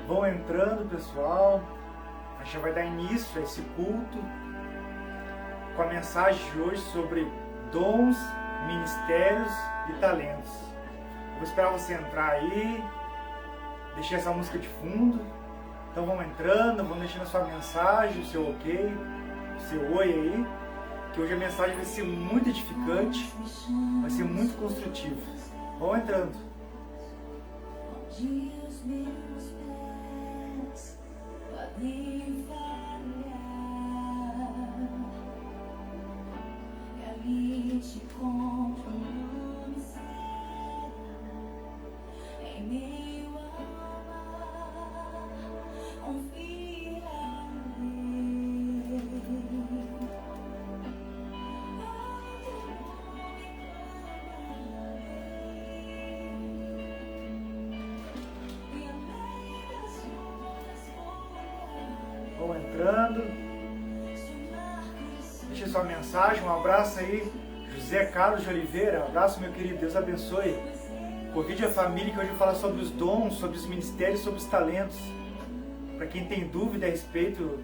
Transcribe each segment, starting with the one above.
Vão entrando, pessoal. A gente vai dar início a esse culto com a mensagem de hoje sobre dons, ministérios e talentos. Eu vou esperar você entrar aí. Deixei essa música de fundo. Então vamos entrando, vamos deixando a sua mensagem, o seu ok, o seu oi aí. Que hoje a mensagem vai ser muito edificante, vai ser muito construtiva. Vão entrando. Dias meus pés podem falhar, e ali te encontro no mistério, em meio ao mar, confia em mim. Vão entrando. Deixe sua mensagem. Um abraço aí, José Carlos de Oliveira. Um abraço, meu querido. Deus abençoe. Convide a família que hoje eu vou falar sobre os dons, sobre os ministérios, sobre os talentos. Para quem tem dúvida a respeito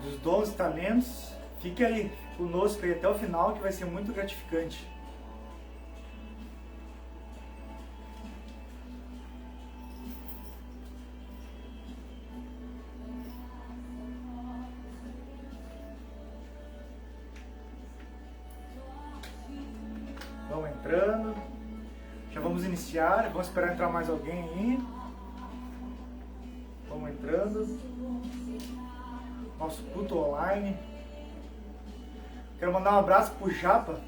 dos dons e talentos, fique aí conosco aí até o final, que vai ser muito gratificante. Vão entrando. Já vamos iniciar. Vamos esperar entrar mais alguém aí. Vamos entrando. Nosso culto online. Quero mandar um abraço pro Japa.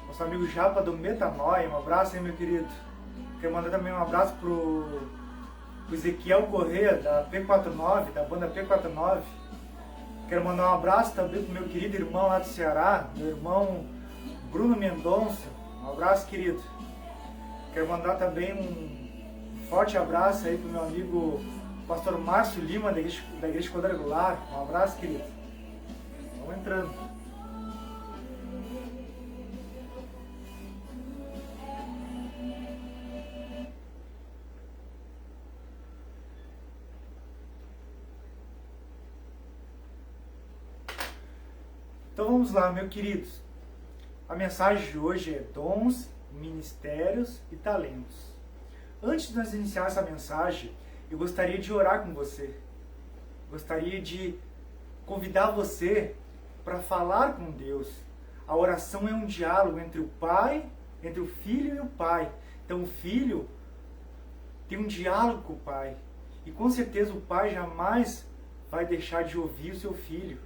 Nosso amigo Japa do Metanoia. Um abraço aí, meu querido. Quero mandar também um abraço pro Ezequiel Corrêa, da P49, da banda P49. Quero mandar um abraço também pro meu querido irmão lá do Ceará, meu irmão Bruno Mendonça. Um abraço, querido. Quero mandar também um forte abraço aí pro meu amigo pastor Márcio Lima, da Igreja Quadrangular. Um abraço, querido. Vamos entrando. Então vamos lá, meus queridos. A mensagem de hoje é dons, ministérios e talentos. Antes de nós iniciar essa mensagem, eu gostaria de orar com você. Gostaria de convidar você para falar com Deus. A oração é um diálogo entre o Pai, entre o Filho e o Pai. Então o Filho tem um diálogo com o Pai. E com certeza o Pai jamais vai deixar de ouvir o seu Filho.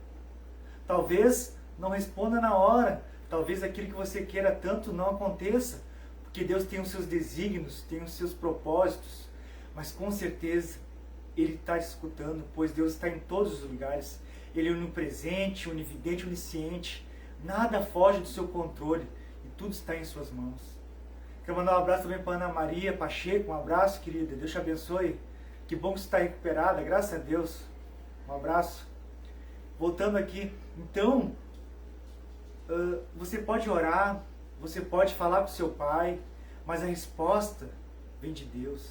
Talvez não responda na hora. Talvez aquilo que você queira tanto não aconteça, porque Deus tem os seus desígnios, tem os seus propósitos, mas com certeza Ele está te escutando, pois Deus está em todos os lugares. Ele é onipresente, onividente, onisciente, nada foge do seu controle e tudo está em suas mãos. Quero mandar um abraço também para Ana Maria Pacheco, um abraço, querida, Deus te abençoe, que bom que você está recuperada, graças a Deus, um abraço. Voltando aqui, então, você pode orar, você pode falar com seu pai, mas a resposta vem de Deus.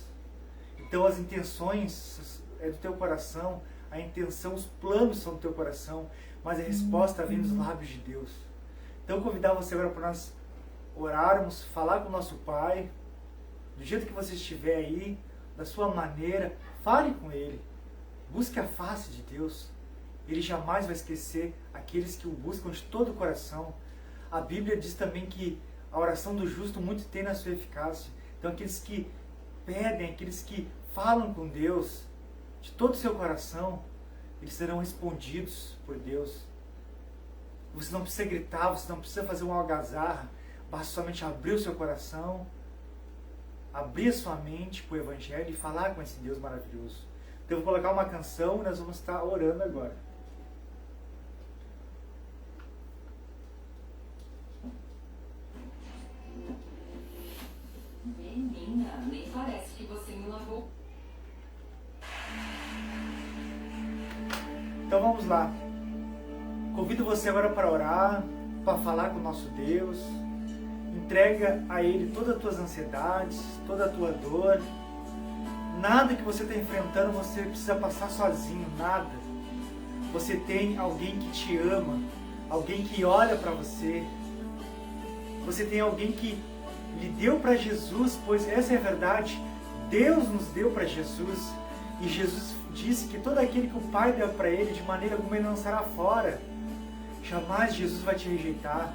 Então as intenções é do teu coração, a intenção, os planos são do teu coração, mas a resposta vem dos lábios de Deus. Então eu convidar você agora para nós orarmos, falar com o nosso Pai, do jeito que você estiver aí, da sua maneira, fale com Ele, busque a face de Deus. Ele jamais vai esquecer aqueles que o buscam de todo o coração. A Bíblia diz também que a oração do justo muito tem na sua eficácia. Então aqueles que pedem, aqueles que falam com Deus de todo o seu coração, eles serão respondidos por Deus. Você não precisa gritar, você não precisa fazer uma algazarra, basta somente abrir o seu coração, abrir a sua mente para o Evangelho e falar com esse Deus maravilhoso. Então eu vou colocar uma canção e nós vamos estar orando agora. Menina, nem parece que você me lavou. Então vamos lá. Convido você agora para orar, para falar com o nosso Deus. Entrega a Ele todas as tuas ansiedades, toda a tua dor. Nada que você está enfrentando você precisa passar sozinho, nada. Você tem alguém que te ama, alguém que olha para você. Você tem alguém que lhe deu para Jesus, pois essa é a verdade. Deus nos deu para Jesus. E Jesus disse que todo aquele que o Pai deu para ele, de maneira alguma ele não lançará fora. Jamais Jesus vai te rejeitar.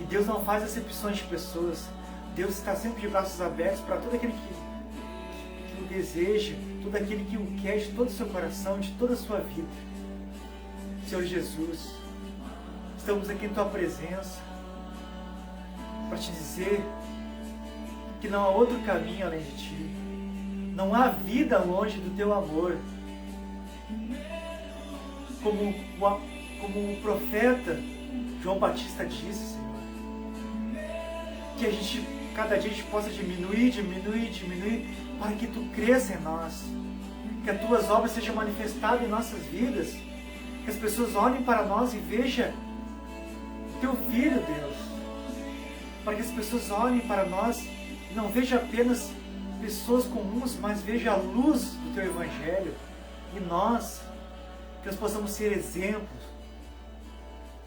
E Deus não faz acepções de pessoas. Deus está sempre de braços abertos para todo aquele que o deseja, todo aquele que o quer de todo o seu coração, de toda a sua vida. Senhor Jesus, estamos aqui em Tua presença para te dizer que não há outro caminho além de Ti. Não há vida longe do Teu amor. Como o profeta João Batista disse, Senhor, que cada dia a gente possa diminuir, para que Tu cresça em nós, que as Tuas obras sejam manifestadas em nossas vidas, que as pessoas olhem para nós e vejam o Teu Filho, Deus, para que as pessoas olhem para nós e não vejam apenas pessoas comuns, mas vejam a luz do Teu Evangelho e nós, que nós possamos ser exemplos,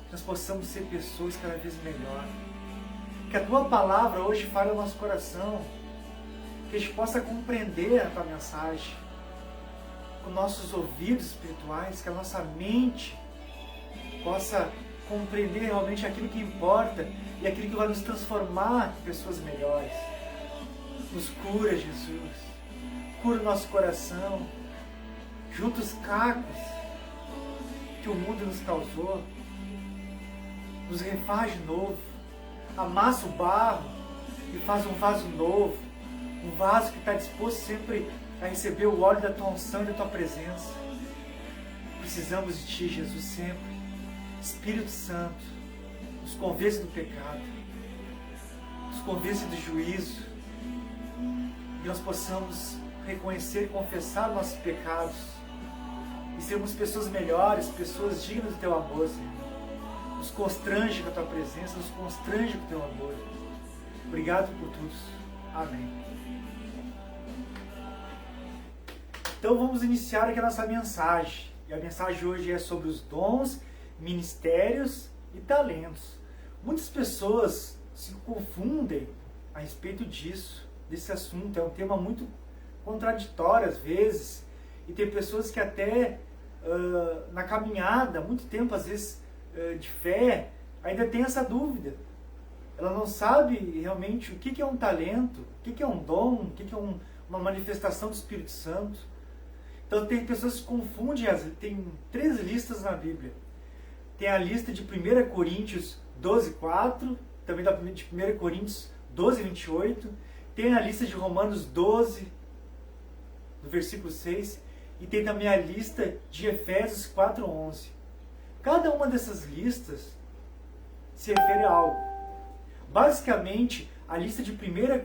que nós possamos ser pessoas cada vez melhor. Que a Tua palavra hoje fale ao nosso coração, que a gente possa compreender a Tua mensagem com nossos ouvidos espirituais, que a nossa mente possa compreender realmente aquilo que importa e aquilo que vai nos transformar em pessoas melhores. Nos cura, Jesus. Cura o nosso coração. Junta os cacos que o mundo nos causou. Nos refaz de novo. Amassa o barro e faz um vaso novo. Um vaso que está disposto sempre a receber o óleo da Tua unção e da Tua presença. Precisamos de Ti, Jesus, sempre. Espírito Santo, nos convence do pecado, nos convence do juízo, e nós possamos reconhecer e confessar nossos pecados e sermos pessoas melhores, pessoas dignas do Teu amor, Senhor. Nos constrange com a Tua presença, nos constrange com o Teu amor. Obrigado por tudo. Amém. Então vamos iniciar aqui a nossa mensagem. E a mensagem hoje é sobre os dons, ministérios e talentos. Muitas pessoas se confundem a respeito desse assunto. É um tema muito contraditório às vezes. E tem pessoas que até na caminhada, muito tempo às vezes de fé, ainda tem essa dúvida. Ela não sabe realmente o que é um talento, o que é um dom, o que é uma manifestação do Espírito Santo. Então tem pessoas que se confundem, tem 3 listas na Bíblia. Tem a lista de 1 Coríntios 12:4, também de 1 Coríntios 12:28, tem a lista de Romanos 12, no versículo 6, e tem também a lista de Efésios 4:11. Cada uma dessas listas se refere a algo. Basicamente, a lista de 1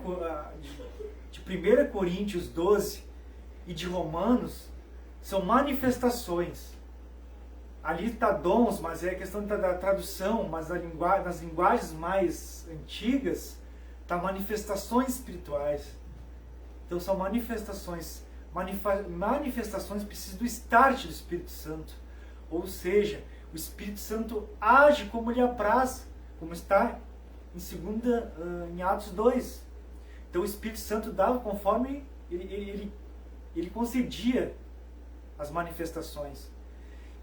Coríntios 12 e de Romanos são manifestações. Ali está dons, mas é questão da tradução, mas nas linguagens mais antigas está manifestações espirituais. Então são manifestações. Manifestações precisam do start do Espírito Santo. Ou seja, o Espírito Santo age como lhe apraz, como está em Atos 2. Então o Espírito Santo dava conforme ele concedia as manifestações.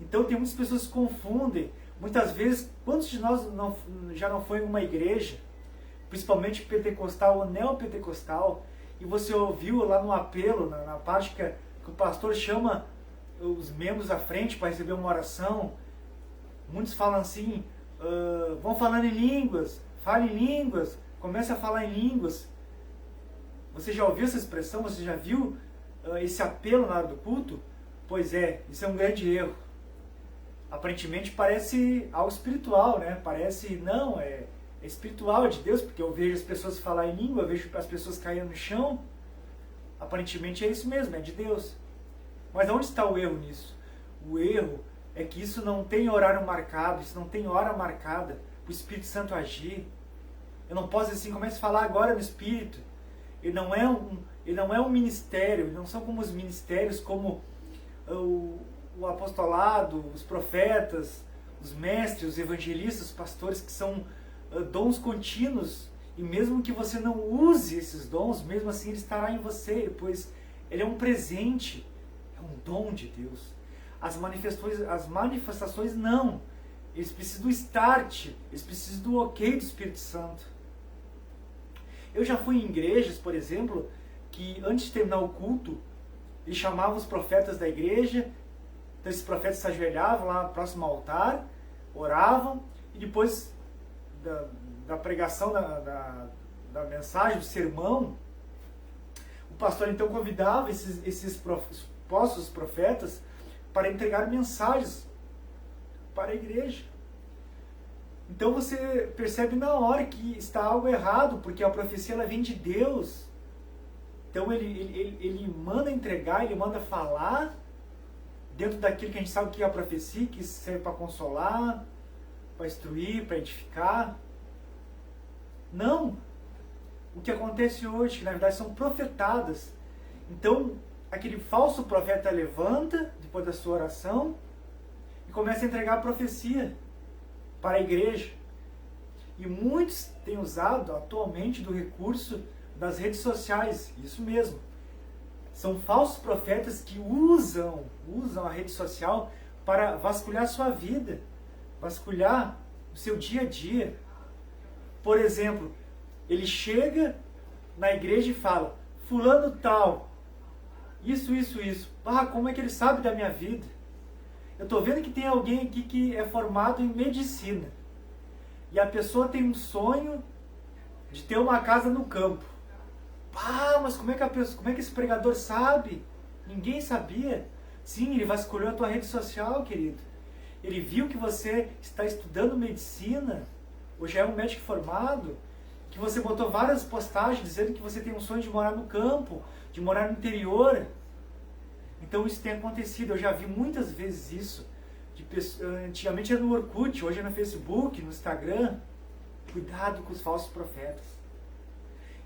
Então tem muitas pessoas que se confundem. Muitas vezes, quantos de nós já não foi em uma igreja, principalmente pentecostal ou neopentecostal, e você ouviu lá no apelo, na parte que o pastor chama os membros à frente para receber uma oração, muitos falam assim, vão falando em línguas, fale em línguas, comece a falar em línguas. Você já ouviu essa expressão? Você já viu esse apelo na hora do culto? Pois é, isso é um grande erro. Aparentemente parece algo espiritual, né? Parece, não, é espiritual, é de Deus, porque eu vejo as pessoas falar em língua, eu vejo as pessoas caindo no chão. Aparentemente é isso mesmo, é de Deus. Mas onde está o erro nisso? O erro é que isso não tem horário marcado, isso não tem hora marcada para o Espírito Santo agir. Eu não posso dizer assim, comece a falar agora no Espírito. Ele não é ele não é um ministério, não são como os ministérios, como o apostolado, os profetas, os mestres, os evangelistas, os pastores, que são dons contínuos, e mesmo que você não use esses dons, mesmo assim ele estará em você, pois ele é um presente, é um dom de Deus. As manifestações não, eles precisam do start, eles precisam do ok do Espírito Santo. Eu já fui em igrejas, por exemplo, que antes de terminar o culto, eles chamavam os profetas da igreja, então esses profetas se ajoelhavam lá próximo ao altar, oravam, e depois da pregação da mensagem, do sermão, o pastor então convidava esses supostos profetas para entregar mensagens para a igreja. Então você percebe na hora que está algo errado, porque a profecia ela vem de Deus. Então ele manda entregar, ele manda falar dentro daquilo que a gente sabe que é a profecia, que serve para consolar, para instruir, para edificar. Não! O que acontece hoje, que na verdade são profetadas. Então, aquele falso profeta levanta, depois da sua oração, e começa a entregar a profecia para a igreja. E muitos têm usado atualmente do recurso das redes sociais, isso mesmo. São falsos profetas que usam a rede social para vasculhar a sua vida, vasculhar o seu dia a dia. Por exemplo, ele chega na igreja e fala, fulano tal, isso. Ah, como é que ele sabe da minha vida? Eu estou vendo que tem alguém aqui que é formado em medicina. E a pessoa tem um sonho de ter uma casa no campo. Ah, mas como é que esse pregador sabe? Ninguém sabia. Sim, ele vasculhou a tua rede social, querido. Ele viu que você está estudando medicina, ou já é um médico formado, que você botou várias postagens dizendo que você tem um sonho de morar no campo, de morar no interior. Então isso tem acontecido, eu já vi muitas vezes isso. Antigamente era no Orkut, hoje é no Facebook, no Instagram. Cuidado com os falsos profetas.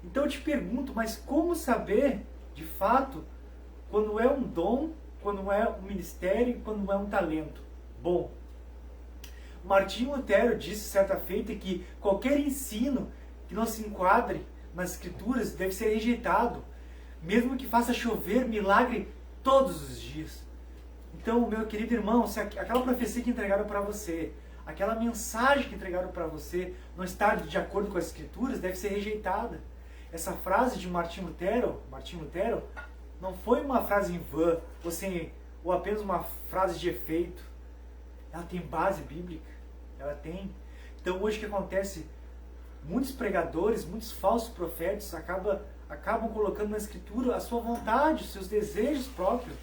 Então eu te pergunto, mas como saber, de fato, quando é um dom, quando é um ministério e quando é um talento? Bom, Martinho Lutero disse certa feita que qualquer ensino que não se enquadre nas Escrituras deve ser rejeitado, mesmo que faça chover milagre todos os dias. Então, meu querido irmão, se aquela profecia que entregaram para você, aquela mensagem que entregaram para você não está de acordo com as Escrituras, deve ser rejeitada. Essa frase de Martinho Lutero, não foi uma frase em vão, ou apenas uma frase de efeito. Ela tem base bíblica, ela tem. Então hoje o que acontece? Muitos pregadores, muitos falsos profetas acabam colocando na Escritura a sua vontade, os seus desejos próprios.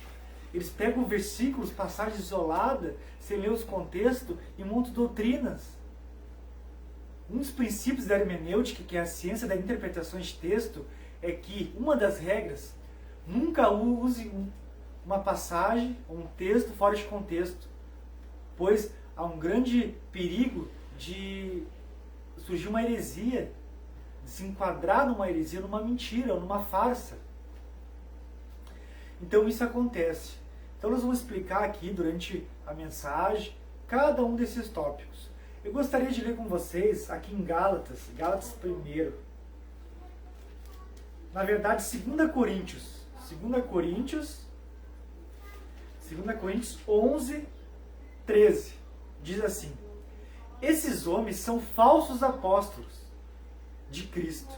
Eles pegam versículos, passagens isoladas, sem ler os contextos, e montam doutrinas. Um dos princípios da hermenêutica, que é a ciência da interpretação de texto, é que uma das regras, nunca use uma passagem ou um texto fora de contexto, pois há um grande perigo de surgir uma heresia, de se enquadrar numa heresia, numa mentira ou numa farsa. Então isso acontece. Então nós vamos explicar aqui durante a mensagem cada um desses tópicos. Eu gostaria de ler com vocês aqui em Gálatas 1. Na verdade, 2 Coríntios 11, 13. Diz assim: esses homens são falsos apóstolos de Cristo.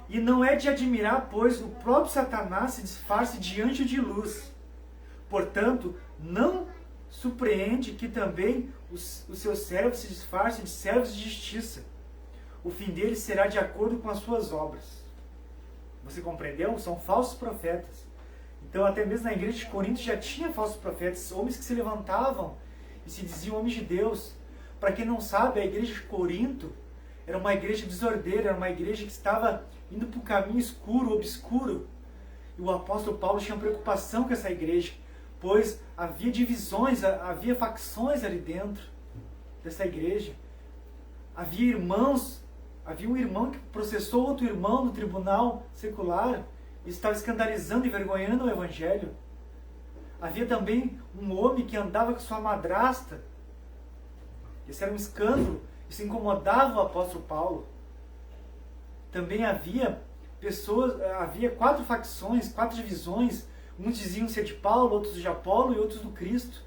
E não é de admirar, pois o próprio Satanás se disfarce de anjo de luz. Portanto, não surpreende que também os seus servos se disfarcem de servos de justiça. O fim deles será de acordo com as suas obras. Você compreendeu? São falsos profetas. Então, até mesmo na igreja de Corinto já tinha falsos profetas, homens que se levantavam e se diziam homens de Deus. Para quem não sabe, a igreja de Corinto era uma igreja desordeira, era uma igreja que estava indo para o caminho escuro, obscuro. E o apóstolo Paulo tinha preocupação com essa igreja, pois havia divisões, havia facções ali dentro dessa igreja. Havia um irmão que processou outro irmão no tribunal secular. Isso estava escandalizando e envergonhando o Evangelho. Havia também um homem que andava com sua madrasta. Isso era um escândalo. Isso incomodava o apóstolo Paulo. Também havia pessoas, havia 4 facções, 4 divisões. Uns diziam ser de Paulo, outros de Apolo e outros do Cristo.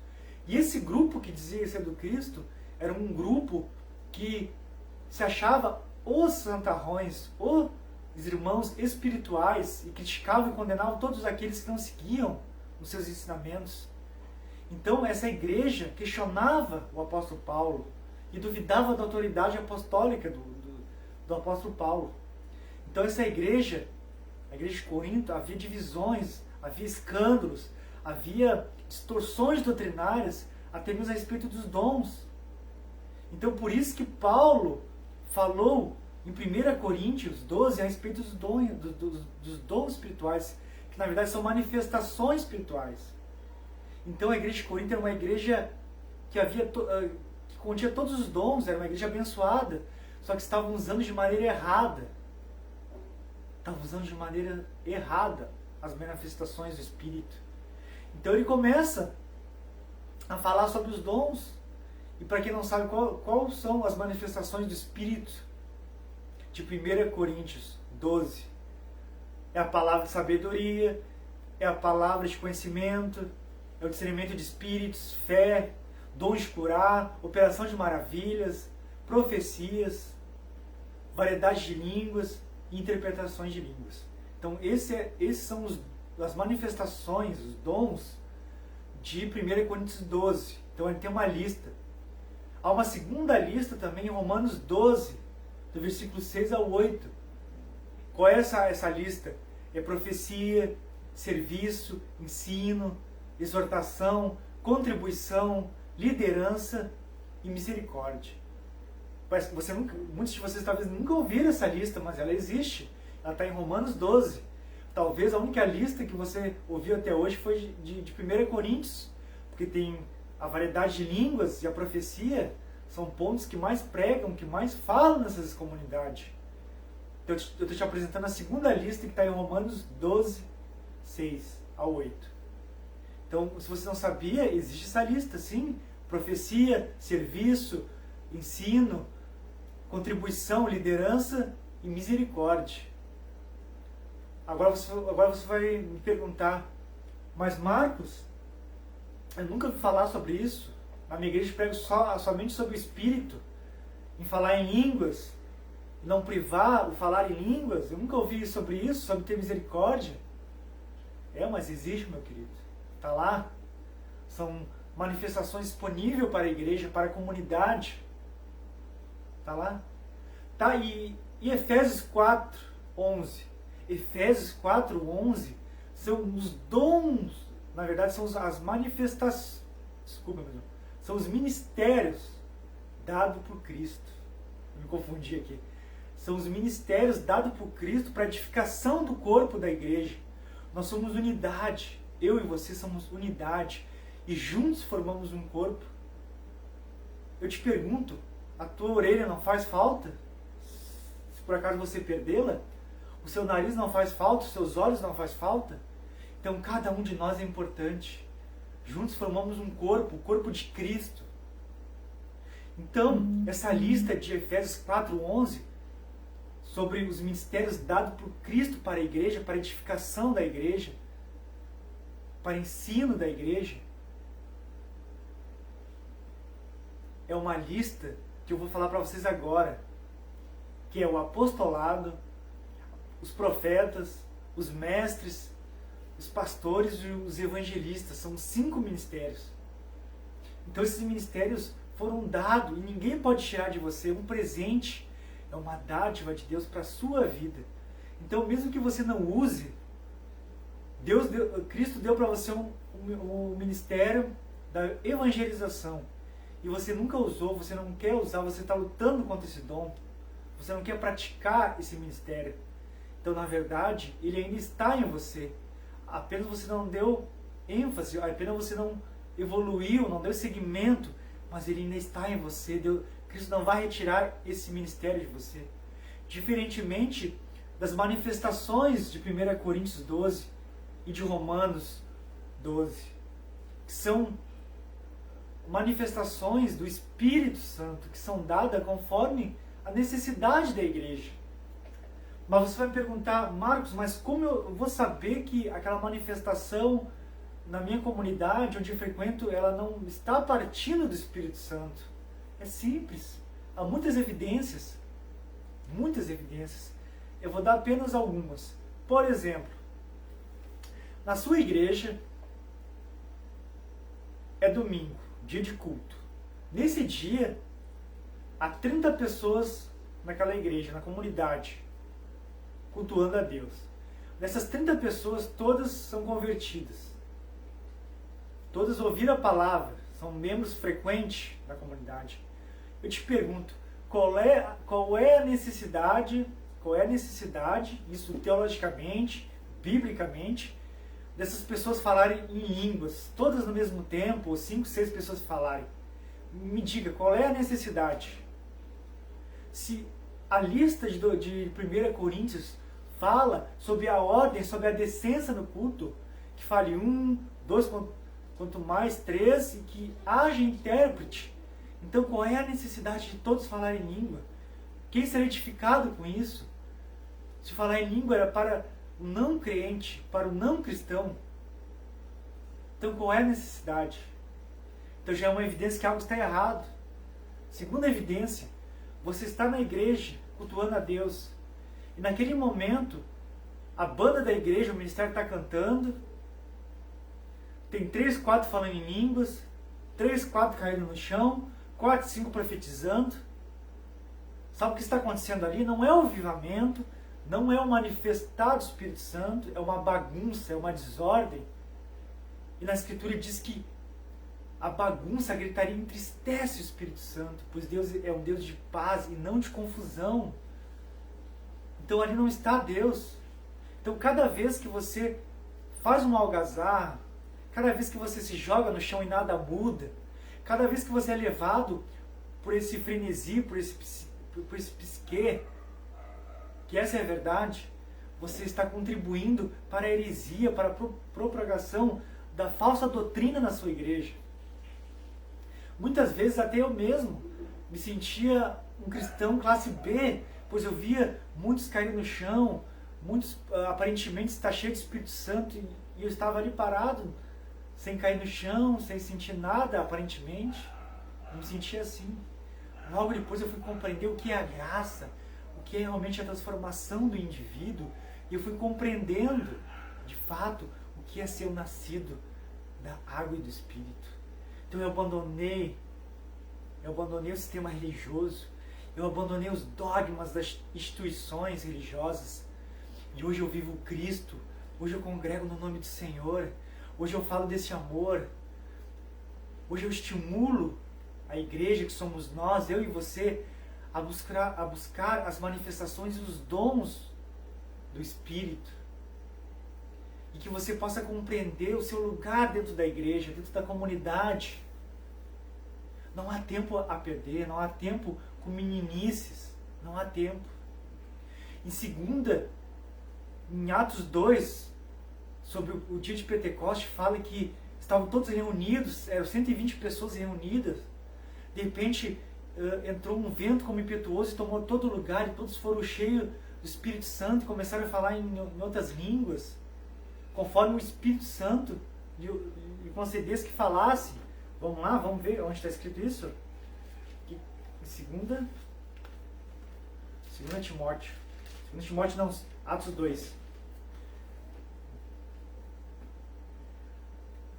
E esse grupo que dizia ser do Cristo era um grupo que se achava os santarrões, os irmãos espirituais, e criticavam e condenavam todos aqueles que não seguiam os seus ensinamentos. Então essa igreja questionava o apóstolo Paulo e duvidava da autoridade apostólica do apóstolo Paulo. Então essa igreja, a igreja de Corinto, havia divisões, havia escândalos, havia distorções doutrinárias, até mesmo a respeito dos dons. Então por isso que Paulo falou em 1 Coríntios 12 a respeito dos dons espirituais, que na verdade são manifestações espirituais. Então a igreja de Corinto era uma igreja que continha todos os dons, era uma igreja abençoada, só que estavam usando de maneira errada. Estavam usando de maneira errada as manifestações do Espírito. Então ele começa a falar sobre os dons. E para quem não sabe quais são as manifestações do Espírito, de 1 Coríntios 12, é a palavra de sabedoria, é a palavra de conhecimento, é o discernimento de espíritos, fé, dons de curar, operação de maravilhas, profecias, variedade de línguas e interpretações de línguas. Então esses são as manifestações, os dons de 1 Coríntios 12. Então ele tem uma lista. Há uma segunda lista também em Romanos 12, do versículo 6 ao 8. Qual é essa lista? É profecia, serviço, ensino, exortação, contribuição, liderança e misericórdia. Muitos de vocês talvez nunca ouviram essa lista, mas ela existe. Ela está em Romanos 12. Talvez a única lista que você ouviu até hoje foi de 1 Coríntios, porque tem a variedade de línguas e a profecia, são pontos que mais pregam, que mais falam nessas comunidades. Então eu estou te apresentando a segunda lista que está em Romanos 12, 6 ao 8. Então, se você não sabia, existe essa lista, sim. Profecia, serviço, ensino, contribuição, liderança e misericórdia. Agora você vai me perguntar, mas Marcos, eu nunca ouvi falar sobre isso. Na minha igreja eu prego somente sobre o Espírito, em falar em línguas, não privar o falar em línguas. Eu nunca ouvi sobre isso, sobre ter misericórdia. Mas existe, meu querido. Está lá. São manifestações disponíveis para a igreja, para a comunidade. Está lá. Tá, e Efésios 4, 11. Efésios 4, 11 são os dons, na verdade são as manifestações, são os ministérios dados por Cristo. Eu me confundi aqui. São os ministérios dados por Cristo para a edificação do corpo da igreja. Nós somos unidade. Eu e você somos unidade. E juntos formamos um corpo. Eu te pergunto, a tua orelha não faz falta? Se por acaso você perdê-la? O seu nariz não faz falta? Os seus olhos não faz falta? Então cada um de nós é importante. Juntos formamos um corpo, o corpo de Cristo. Então, essa lista de Efésios 4:11, sobre os ministérios dados por Cristo para a igreja, para a edificação da igreja, para ensino da igreja, é uma lista que eu vou falar para vocês agora, que é o apostolado, os profetas, os mestres, os pastores e os evangelistas. São 5 ministérios. Então esses ministérios foram dados e ninguém pode tirar de você. Um presente, é uma dádiva de Deus para a sua vida. Então mesmo que você não use, Cristo deu para você um ministério da evangelização. E você nunca usou, você não quer usar, você está lutando contra esse dom. Você não quer praticar esse ministério. Então, na verdade, ele ainda está em você. Apenas você não deu ênfase, apenas você não evoluiu, não deu seguimento, mas ele ainda está em você. Cristo não vai retirar esse ministério de você. Diferentemente das manifestações de 1 Coríntios 12 e de Romanos 12, que são manifestações do Espírito Santo, que são dadas conforme a necessidade da igreja. Mas você vai me perguntar, Marcos, mas como eu vou saber que aquela manifestação na minha comunidade, onde eu frequento, ela não está partindo do Espírito Santo? É simples. Há muitas evidências. Muitas evidências. Eu vou dar apenas algumas. Por exemplo, na sua igreja é domingo, dia de culto. Nesse dia, há 30 pessoas naquela igreja, na comunidade, cultuando a Deus. Dessas 30 pessoas, todas são convertidas. Todas ouviram a palavra, são membros frequentes da comunidade. Eu te pergunto, qual é a necessidade, isso teologicamente, biblicamente, dessas pessoas falarem em línguas, todas no mesmo tempo, ou 5, 6 pessoas falarem? Me diga, qual é a necessidade? Se a lista de 1 Coríntios fala sobre a ordem, sobre a decência no culto, que fale 1, 2, quanto mais 3, e que haja intérprete. Então qual é a necessidade de todos falarem em língua? Quem será edificado com isso? Se falar em língua era para o não crente, para o não cristão. Então qual é a necessidade? Então já é uma evidência que algo está errado. Segunda evidência, você está na igreja cultuando a Deus. E naquele momento, a banda da igreja, o ministério está cantando. Tem 3, 4 falando em línguas. 3, 4 caindo no chão. 4, 5 profetizando. Sabe o que está acontecendo ali? Não é o avivamento. Não é o manifestar do Espírito Santo. É uma bagunça, é uma desordem. E na Escritura diz que a bagunça, a gritaria entristece o Espírito Santo, pois Deus é um Deus de paz e não de confusão. Então ali não está Deus. Então cada vez que você faz uma algazarra, cada vez que você se joga no chão e nada muda, cada vez que você é levado por esse frenesi, por esse psique, que essa é a verdade, você está contribuindo para a heresia, para a propagação da falsa doutrina na sua igreja. Muitas vezes até eu mesmo me sentia um cristão classe B, pois eu via muitos caírem no chão, muitos aparentemente está cheio de Espírito Santo, e eu estava ali parado, sem cair no chão, sem sentir nada aparentemente. Eu me sentia assim. Logo depois eu fui compreender o que é a graça, o que é realmente a transformação do indivíduo, e eu fui compreendendo, de fato, o que é ser o nascido da água e do Espírito. Então eu abandonei o sistema religioso, eu abandonei os dogmas das instituições religiosas, e hoje eu vivo Cristo, hoje eu congrego no nome do Senhor, hoje eu falo desse amor, hoje eu estimulo a igreja, que somos nós, eu e você, a buscar as manifestações e os dons do Espírito, e que você possa compreender o seu lugar dentro da igreja, dentro da comunidade. Não há tempo a perder, não há tempo com meninices, não há tempo. Em Atos 2, sobre o dia de Pentecoste, fala que estavam todos reunidos, eram 120 pessoas reunidas. De repente entrou um vento como impetuoso e tomou todo lugar, e todos foram cheios do Espírito Santo e começaram a falar em outras línguas, conforme o Espírito Santo lhe concedesse que falasse. Vamos lá, vamos ver onde está escrito isso? Em 2 Timóteo. 2 Timóteo não, Atos 2.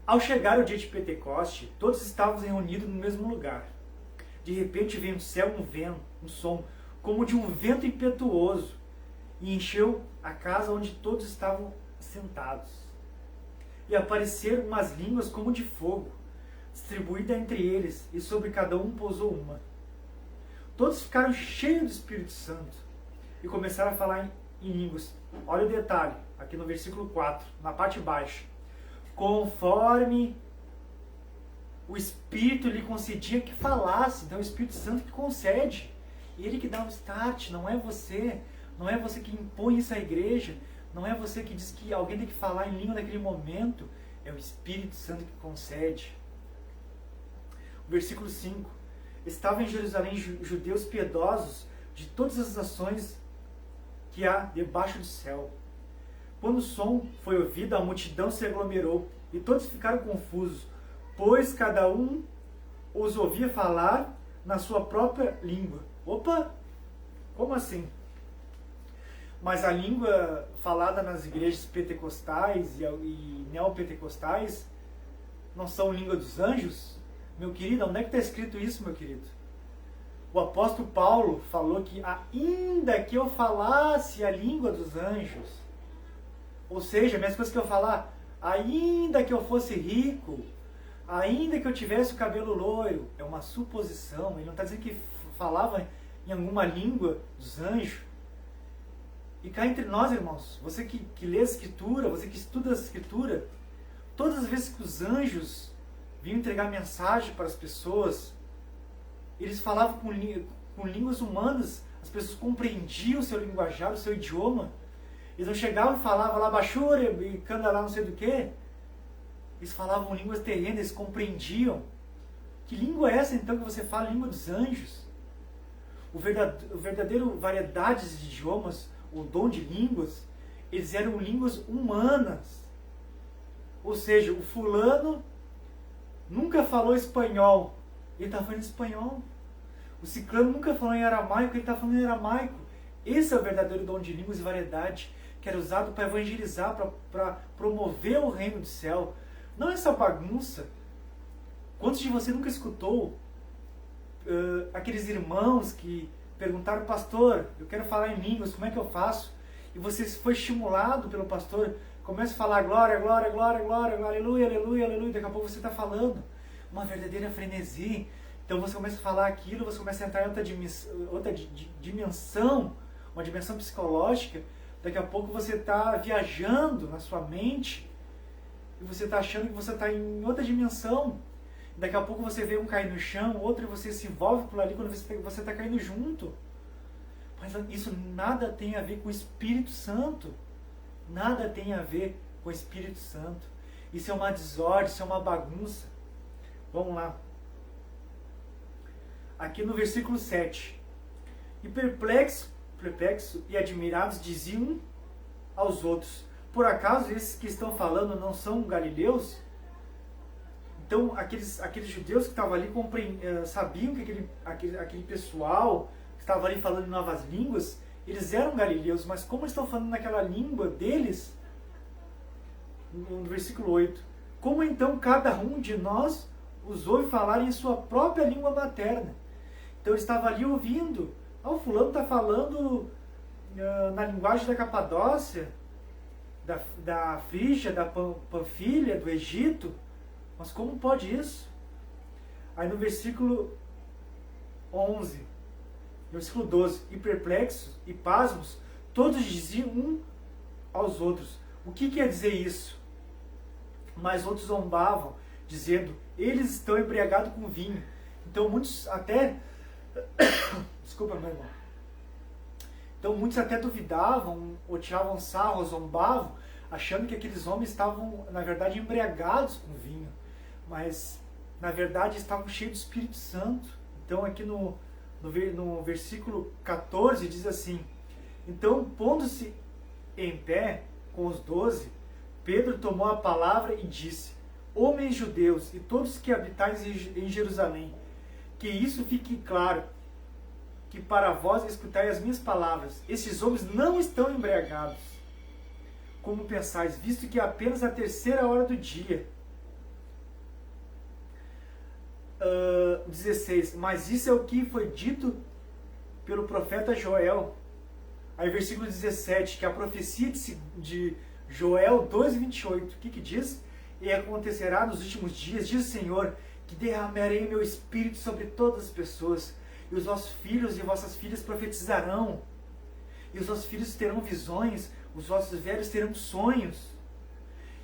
Ao chegar o dia de Pentecoste, todos estavam reunidos no mesmo lugar. De repente veio do céu um som, como de um vento impetuoso, e encheu a casa onde todos estavam sentados. E apareceram umas línguas como de fogo, distribuída entre eles, e sobre cada um pousou uma. Todos ficaram cheios do Espírito Santo e começaram a falar em línguas. Olha o detalhe, aqui no versículo 4, na parte baixa. Conforme o Espírito lhe concedia que falasse. Então é o Espírito Santo que concede. Ele que dá o start, não é você. não é você que impõe isso à igreja, não é você que diz que alguém tem que falar em língua naquele momento, é o Espírito Santo que concede. O versículo 5. Estavam em Jerusalém judeus piedosos de todas as nações que há debaixo do céu. Quando o som foi ouvido, a multidão se aglomerou e todos ficaram confusos, pois cada um os ouvia falar na sua própria língua. Opa! Como assim? Mas a língua falada nas igrejas pentecostais e neopentecostais não são língua dos anjos? Meu querido, onde é que está escrito isso, meu querido? O apóstolo Paulo falou que ainda que eu falasse a língua dos anjos, ou seja, a mesma coisa que eu falar, ainda que eu fosse rico, ainda que eu tivesse o cabelo loiro, é uma suposição, ele não está dizendo que falava em alguma língua dos anjos. E cá entre nós, irmãos, você que lê a Escritura, você que estuda a Escritura, todas as vezes que os anjos vinham entregar mensagem para as pessoas, eles falavam com línguas humanas, as pessoas compreendiam o seu linguajar, o seu idioma. Eles não chegavam e falavam lá, Bachura, e canta lá não sei do que. Eles falavam línguas terrenas, eles compreendiam. Que língua é essa então que você fala? Língua dos anjos. O verdadeiro variedades de idiomas, o dom de línguas, eles eram línguas humanas. Ou seja, o fulano nunca falou espanhol, ele está falando espanhol. O ciclano nunca falou em aramaico, ele está falando em aramaico. Esse é o verdadeiro dom de línguas e variedade, que era usado para evangelizar, para promover o reino do céu. Não essa bagunça. Quantos de você nunca escutou aqueles irmãos que perguntaram, pastor, eu quero falar em línguas, como é que eu faço? E você foi estimulado pelo pastor, começa a falar glória, glória, glória, glória, aleluia, aleluia, aleluia, daqui a pouco você está falando uma verdadeira frenesi. Então você começa a falar aquilo, você começa a entrar em outra dimensão, uma dimensão psicológica, daqui a pouco você está viajando na sua mente, e você está achando que você está em outra dimensão. Daqui a pouco você vê um cair no chão, outro, e você se envolve por ali quando você está caindo junto. Mas isso nada tem a ver com o Espírito Santo. Nada tem a ver com o Espírito Santo. Isso é uma desordem, isso é uma bagunça. Vamos lá. Aqui no versículo 7. E perplexo e admirados diziam aos outros, por acaso esses que estão falando não são galileus? Então aqueles judeus que estavam ali sabiam que aquele pessoal que estava ali falando em novas línguas, eles eram galileus, mas como eles estão falando naquela língua deles, no versículo 8, como então cada um de nós os ouve falar em sua própria língua materna? Então ele estava ali ouvindo, o fulano está falando na linguagem da Capadócia, da Frígia, da Panfilha, do Egito. Mas como pode isso? Aí no versículo 11, no versículo 12, e perplexos e pasmos, todos diziam um aos outros, o que quer dizer isso? Mas outros zombavam, dizendo, eles estão embriagados com vinho. Então muitos até, desculpa meu irmão, então muitos até duvidavam, ou tiravam sarro, zombavam, achando que aqueles homens estavam, na verdade, embriagados com vinho. Mas, na verdade, estavam cheios do Espírito Santo. Então, aqui no versículo 14, diz assim, então, pondo-se em pé com os 12, Pedro tomou a palavra e disse, homens judeus e todos que habitais em Jerusalém, que isso fique claro, que para vós escutai as minhas palavras. Esses homens não estão embriagados, como pensais, visto que é apenas a 3ª hora do dia. 16. Mas isso é o que foi dito pelo profeta Joel. Aí versículo 17, que a profecia de Joel 2:28. O que diz? E acontecerá nos últimos dias, diz o Senhor, que derramarei meu espírito sobre todas as pessoas, e os vossos filhos e vossas filhas profetizarão, e os vossos filhos terão visões, os vossos velhos terão sonhos.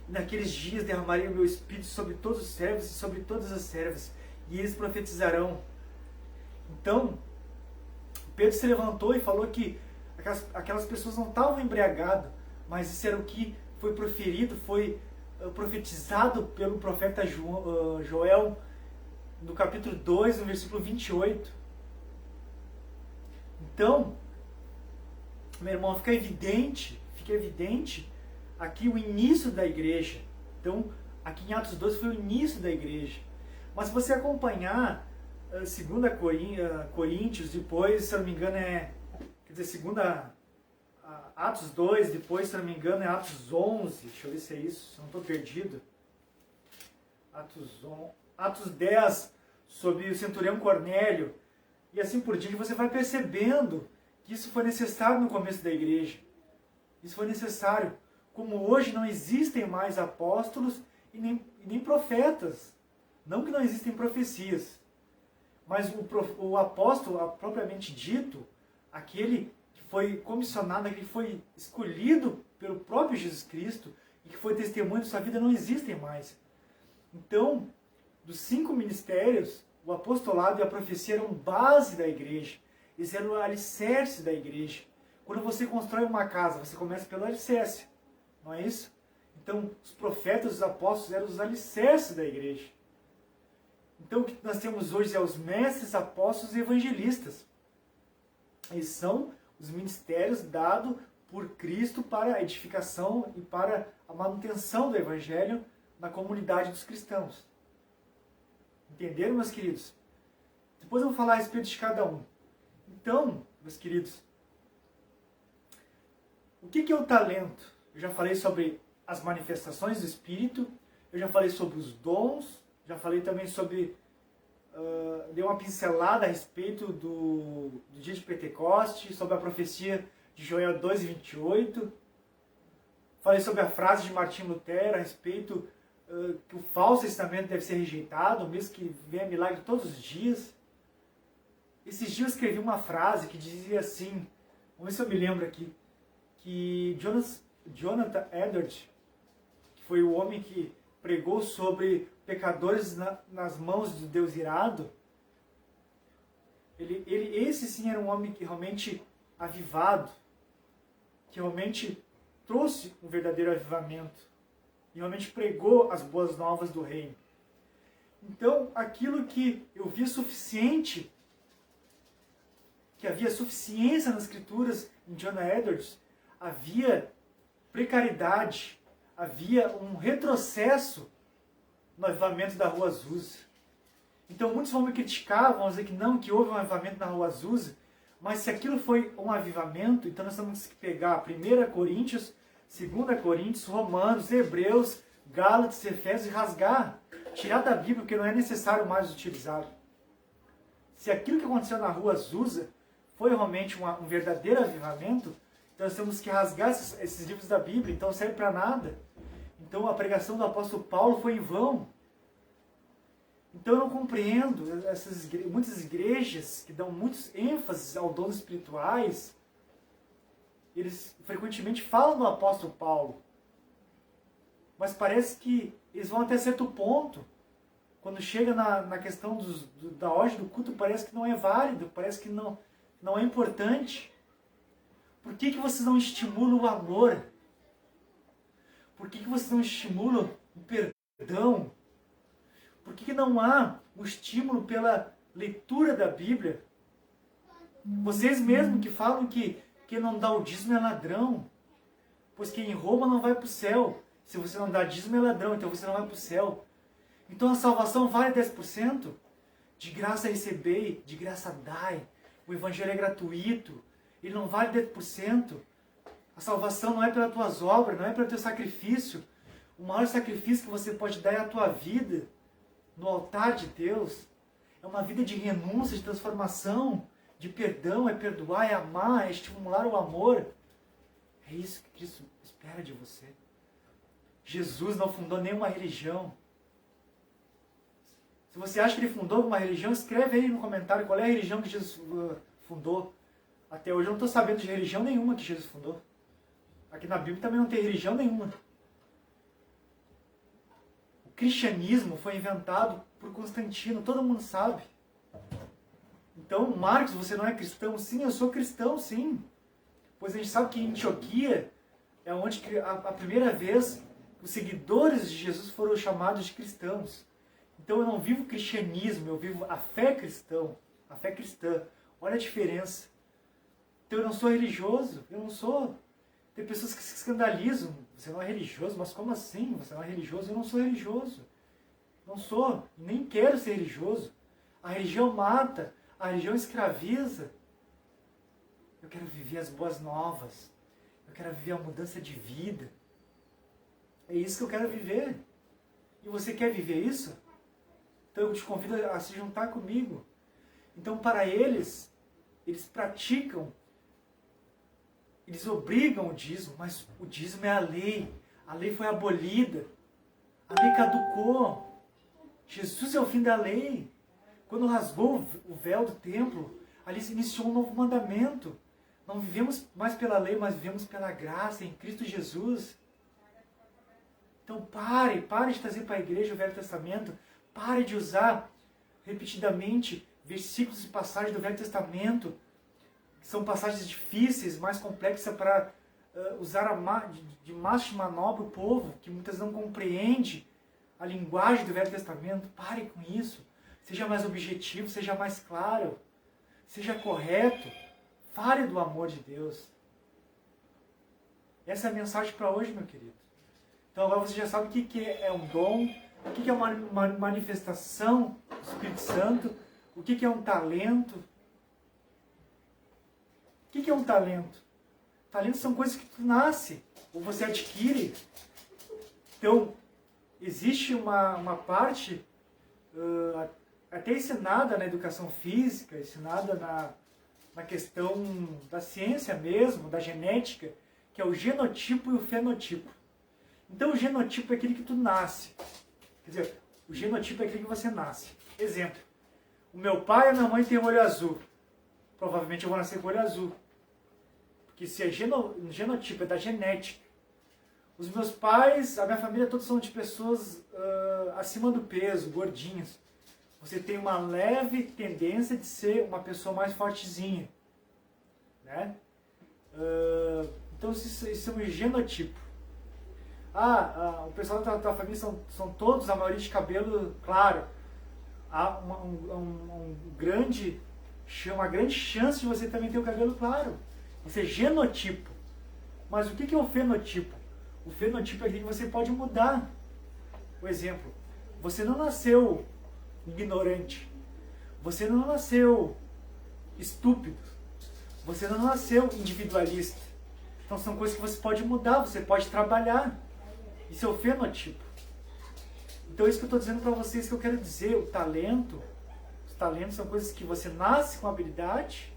E naqueles dias derramarei o meu espírito sobre todos os servos e sobre todas as servas, e eles profetizarão. Então, Pedro se levantou e falou que Aquelas pessoas não estavam embriagadas, mas isso era o que foi proferido, foi profetizado pelo profeta Joel, no capítulo 2, no versículo 28. Então, meu irmão, fica evidente aqui o início da igreja. Então, aqui em Atos 2 foi o início da igreja. Mas se você acompanhar 2 Coríntios, depois, se eu não me engano, Atos 2, depois, se eu não me engano, é Atos 11. Deixa eu ver se é isso, se eu não estou perdido. Atos 10, sobre o centurião Cornélio. E assim por diante, você vai percebendo que isso foi necessário no começo da igreja. Isso foi necessário. Como hoje não existem mais apóstolos e nem profetas. Não que não existem profecias. Mas o apóstolo, propriamente dito, aquele que foi comissionado, aquele que foi escolhido pelo próprio Jesus Cristo e que foi testemunho de sua vida, não existem mais. Então, dos 5 ministérios, o apostolado e a profecia eram base da igreja. Eles eram o alicerce da igreja. Quando você constrói uma casa, você começa pelo alicerce. Não é isso? Então, os profetas e os apóstolos eram os alicerces da igreja. Então, o que nós temos hoje é os mestres, apóstolos e evangelistas. Eles são os ministérios dados por Cristo para a edificação e para a manutenção do evangelho na comunidade dos cristãos. Entenderam, meus queridos? Depois eu vou falar a respeito de cada um. Então, meus queridos, o que é o talento? Eu já falei sobre as manifestações do Espírito, eu já falei sobre os dons, já falei também sobre, dei uma pincelada a respeito do dia de Pentecoste, sobre a profecia de Joel 2:28, falei sobre a frase de Martinho Lutero a respeito que o falso testamento deve ser rejeitado, mesmo que venha milagre todos os dias. Esses dias eu escrevi uma frase que dizia assim, vamos ver se eu me lembro aqui, que Jonathan Edwards, que foi o homem que pregou sobre pecadores nas mãos de Deus irado, esse sim era um homem que realmente avivado, que realmente trouxe um verdadeiro avivamento, e realmente pregou as boas novas do reino. Então, aquilo que eu via suficiente, que havia suficiência nas escrituras em Jonathan Edwards, havia precariedade, havia um retrocesso no avivamento da Rua Azusa. Então muitos vão me criticar, vão dizer que não, que houve um avivamento na Rua Azusa, mas se aquilo foi um avivamento, então nós temos que pegar 1 Coríntios, 2 Coríntios, Romanos, Hebreus, Gálatas, Efésios e rasgar, tirar da Bíblia, porque não é necessário mais utilizado. Se aquilo que aconteceu na Rua Azusa foi realmente um verdadeiro avivamento, então nós temos que rasgar esses livros da Bíblia, então não serve para nada. Então a pregação do apóstolo Paulo foi em vão. Então eu não compreendo muitas igrejas que dão muitos ênfases aos dons espirituais. Eles frequentemente falam do apóstolo Paulo, mas parece que eles vão até certo ponto. Quando chega na questão da ordem do culto, parece que não é válido, parece que não é importante. Por que vocês não estimulam o amor? Por que vocês não estimulam o perdão? Por que não há o estímulo pela leitura da Bíblia? Vocês mesmos que falam que quem não dá o dízimo é ladrão, pois quem rouba não vai para o céu. Se você não dá dízimo é ladrão, então você não vai para o céu. Então a salvação vale 10%? De graça recebei, de graça dai. O evangelho é gratuito, ele não vale 10%. A salvação não é pelas tuas obras, não é pelo teu sacrifício. O maior sacrifício que você pode dar é a tua vida no altar de Deus. É uma vida de renúncia, de transformação, de perdão, é perdoar, é amar, é estimular o amor. É isso que Cristo espera de você. Jesus não fundou nenhuma religião. Se você acha que ele fundou uma religião, escreve aí no comentário qual é a religião que Jesus fundou. Até hoje eu não estou sabendo de religião nenhuma que Jesus fundou. Aqui na Bíblia também não tem religião nenhuma. O cristianismo foi inventado por Constantino, todo mundo sabe. Então, Marcos, você não é cristão? Sim, eu sou cristão, sim. Pois a gente sabe que em Antioquia é onde a primeira vez os seguidores de Jesus foram chamados de cristãos. Então eu não vivo cristianismo, eu vivo a fé cristã. A fé cristã. Olha a diferença. Então eu não sou religioso, eu não sou. Tem pessoas que se escandalizam. Você não é religioso, mas como assim? Você não é religioso? Eu não sou religioso. Não sou, nem quero ser religioso. A religião mata, a religião escraviza. Eu quero viver as boas novas. Eu quero viver a mudança de vida. É isso que eu quero viver. E você quer viver isso? Então eu te convido a se juntar comigo. Então para eles praticam, eles obrigam o dízimo, mas o dízimo é a lei. A lei foi abolida. A lei caducou. Jesus é o fim da lei. Quando rasgou o véu do templo, ali se iniciou um novo mandamento. Não vivemos mais pela lei, mas vivemos pela graça em Cristo Jesus. Então pare de trazer para a igreja o Velho Testamento. Pare de usar repetidamente versículos e passagens do Velho Testamento, que são passagens difíceis, mais complexas para usar de massa de manobra o povo, que muitas não compreende a linguagem do Velho Testamento. Pare com isso. Seja mais objetivo, seja mais claro, seja correto. Fale do amor de Deus. Essa é a mensagem para hoje, meu querido. Então agora você já sabe o que é um dom, o que é uma manifestação do Espírito Santo, o que é um talento. O que é um talento? Talentos são coisas que tu nasce, ou você adquire. Então, existe uma parte até ensinada na educação física, ensinada na questão da ciência mesmo, da genética, que é o genotipo e o fenotipo. Então o genotipo é aquele que tu nasce. Quer dizer, o genotipo é aquele que você nasce. Exemplo, o meu pai e a minha mãe têm olho azul. Provavelmente eu vou nascer com olho azul. Porque se é genotipo, é da genética. Os meus pais, a minha família, todos são de pessoas acima do peso, gordinhos. Você tem uma leve tendência de ser uma pessoa mais fortezinha. Né? Então isso é um genotipo. O pessoal da tua família são todos, a maioria de cabelo claro. Há uma grande chance de você também ter o cabelo claro. Isso é genotipo. Mas o que é o fenotipo? O fenotipo é aquele que você pode mudar. Por exemplo, você não nasceu ignorante. Você não nasceu estúpido. Você não nasceu individualista. Então são coisas que você pode mudar, você pode trabalhar. Isso é o fenotipo. Então é isso que eu estou dizendo para vocês, que eu quero dizer. Os talentos são coisas que você nasce com habilidade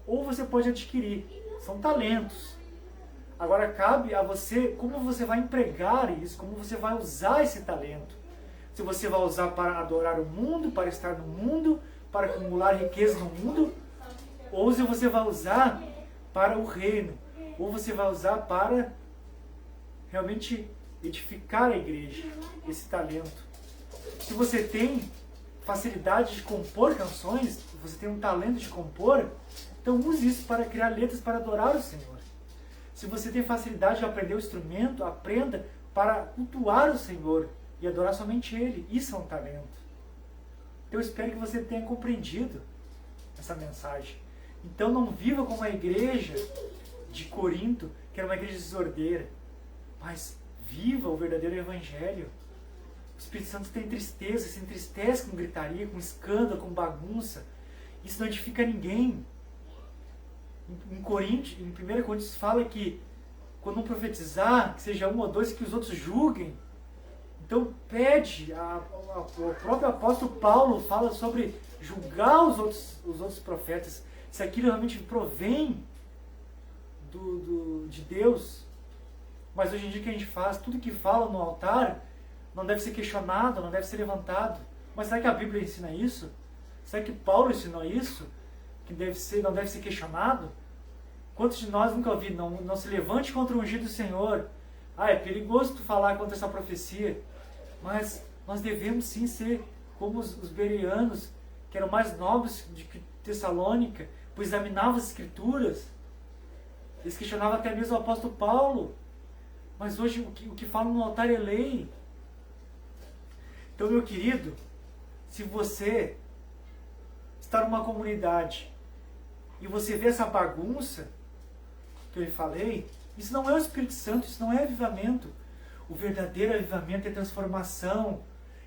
ou você pode adquirir. São talentos. Agora cabe a você como você vai empregar isso, como você vai usar esse talento. Se você vai usar para adorar o mundo, para estar no mundo, para acumular riqueza no mundo, ou se você vai usar para o reino, ou você vai usar para realmente edificar a igreja, esse talento. Se você tem facilidade de compor canções, se você tem um talento de compor, então use isso para criar letras para adorar o Senhor. Se você tem facilidade de aprender o instrumento, aprenda para cultuar o Senhor e adorar somente Ele. Isso é um talento. Eu espero que você tenha compreendido essa mensagem. Então não viva como a igreja de Corinto, que era uma igreja desordeira, mas viva o verdadeiro evangelho. O Espírito Santo tem tristeza, se entristece com gritaria, com escândalo, com bagunça. Isso não edifica ninguém. Em 1 Coríntios fala que quando um profetizar, que seja um ou dois, que os outros julguem. Então pede, o próprio apóstolo Paulo fala sobre julgar os outros profetas, se aquilo realmente provém de Deus. Mas hoje em dia o que a gente faz, tudo que fala no altar não deve ser questionado, não deve ser levantado. Mas será que a Bíblia ensina isso? Será que Paulo ensinou isso? Que não deve ser questionado? Quantos de nós nunca ouvi, não se levante contra o ungido do Senhor? É perigoso tu falar contra essa profecia. Mas nós devemos sim ser como os bereanos, que eram mais nobres de Tessalônica, pois examinavam as Escrituras. Eles questionavam até mesmo o apóstolo Paulo. Mas hoje o que falam no altar é lei. Então, meu querido, se você está numa comunidade e você vê essa bagunça que eu lhe falei, isso não é o Espírito Santo, isso não é avivamento. O verdadeiro avivamento é transformação,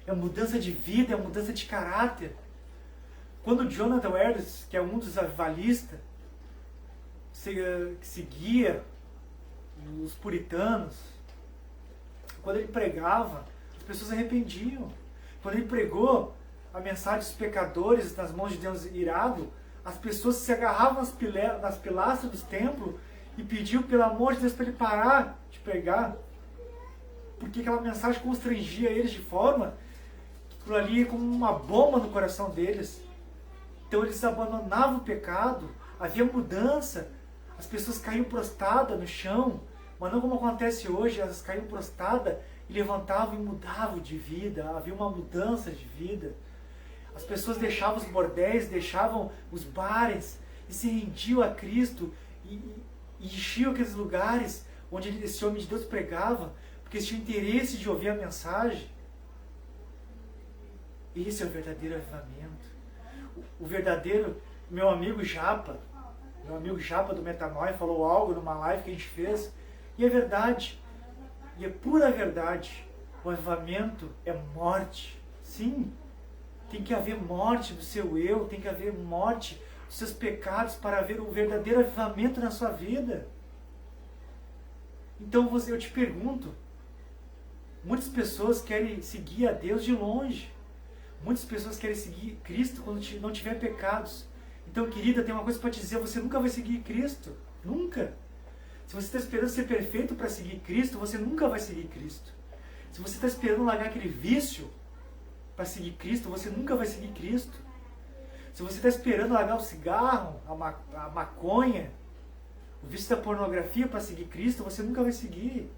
é mudança de vida, é mudança de caráter. Quando Jonathan Edwards, que é um dos avivalistas, que seguia os puritanos, quando ele pregava, as pessoas se arrependiam. Quando ele pregou a mensagem dos pecadores nas mãos de Deus irado, as pessoas se agarravam nas pilastras dos templos e pediam pelo amor de Deus para ele parar de pregar, porque aquela mensagem constrangia eles de forma que aquilo ali ia como uma bomba no coração deles. Então eles abandonavam o pecado, havia mudança, as pessoas caíam prostradas no chão, mas não como acontece hoje, elas caíam prostradas e levantavam e mudavam de vida, havia uma mudança de vida. As pessoas deixavam os bordéis, deixavam os bares e se rendiam a Cristo e enchiam aqueles lugares onde esse homem de Deus pregava, porque eles tinham interesse de ouvir a mensagem. Esse é o verdadeiro avivamento. O verdadeiro, meu amigo Japa do Metanoia falou algo numa live que a gente fez, e é verdade, e é pura verdade. O avivamento é morte. Sim, tem que haver morte do seu eu, tem que haver morte dos seus pecados para haver o verdadeiro avivamento na sua vida. Então eu te pergunto, muitas pessoas querem seguir a Deus de longe. Muitas pessoas querem seguir Cristo quando não tiver pecados. Então, querida, tem uma coisa para te dizer, você nunca vai seguir Cristo. Nunca. Se você está esperando ser perfeito para seguir Cristo, você nunca vai seguir Cristo. Se você está esperando largar aquele vício para seguir Cristo, você nunca vai seguir Cristo. Se você está esperando largar o cigarro, a maconha, o vício da pornografia para seguir Cristo, você nunca vai seguir.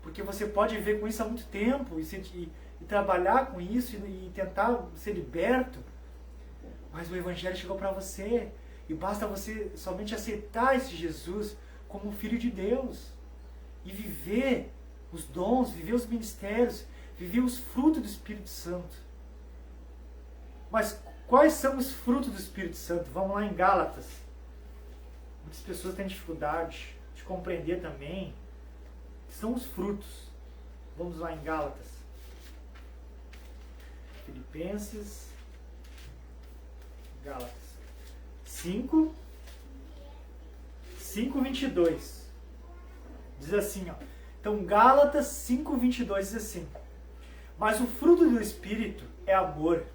Porque você pode viver com isso há muito tempo e trabalhar com isso e tentar ser liberto. Mas o Evangelho chegou para você e basta você somente aceitar esse Jesus como Filho de Deus e viver os dons, viver os ministérios, viver os frutos do Espírito Santo. Mas quais são os frutos do Espírito Santo? Vamos lá em Gálatas. Muitas pessoas têm dificuldade de compreender também que são os frutos. Vamos lá em Gálatas. Filipenses, Gálatas 5:22. Diz assim, ó. Então Gálatas 5:22 diz assim: mas o fruto do Espírito é amor,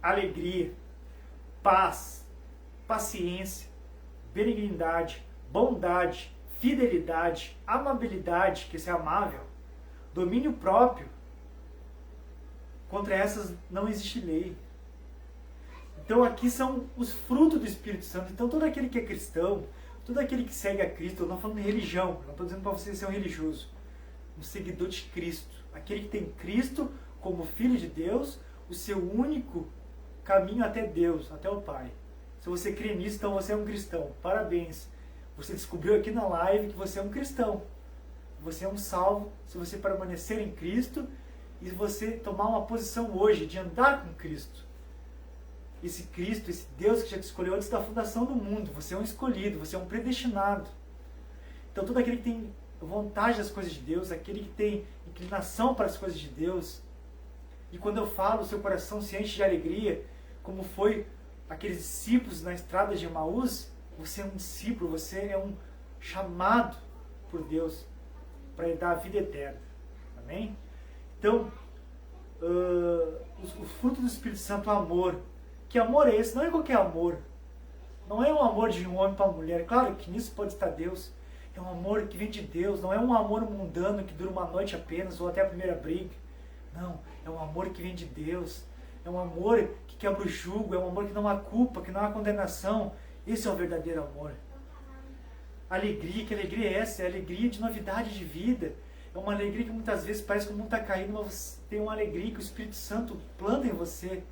alegria, paz, paciência, benignidade, bondade, fidelidade, amabilidade, que isso é amável, domínio próprio. Contra essas não existe lei. Então aqui são os frutos do Espírito Santo. Então todo aquele que é cristão, todo aquele que segue a Cristo, eu não estou falando de religião, não estou dizendo para você ser um religioso, um seguidor de Cristo. Aquele que tem Cristo como Filho de Deus, o seu único caminho até Deus, até o Pai. Se você crê nisso, então você é um cristão. Parabéns. Você descobriu aqui na live que você é um cristão. Você é um salvo se você permanecer em Cristo e você tomar uma posição hoje de andar com Cristo. Esse Cristo, esse Deus que já te escolheu antes da fundação do mundo. Você é um escolhido, você é um predestinado. Então todo aquele que tem vontade das coisas de Deus, aquele que tem inclinação para as coisas de Deus, e quando eu falo, o seu coração se enche de alegria, como foi aqueles discípulos na estrada de Emaús, você é um discípulo, você é um chamado por Deus para lhe dar a vida eterna. Amém? Então, o fruto do Espírito Santo é o amor. Que amor é esse? Não é qualquer amor. Não é um amor de um homem para uma mulher. Claro que nisso pode estar Deus. É um amor que vem de Deus. Não é um amor mundano que dura uma noite apenas ou até a primeira briga. Não. É um amor que vem de Deus. É um amor que quebra o jugo. É um amor que não há culpa, que não há condenação. Esse é o verdadeiro amor. Alegria, que alegria é essa? É alegria de novidade de vida. É uma alegria que muitas vezes parece que o mundo está caindo, mas você tem uma alegria que o Espírito Santo planta em você.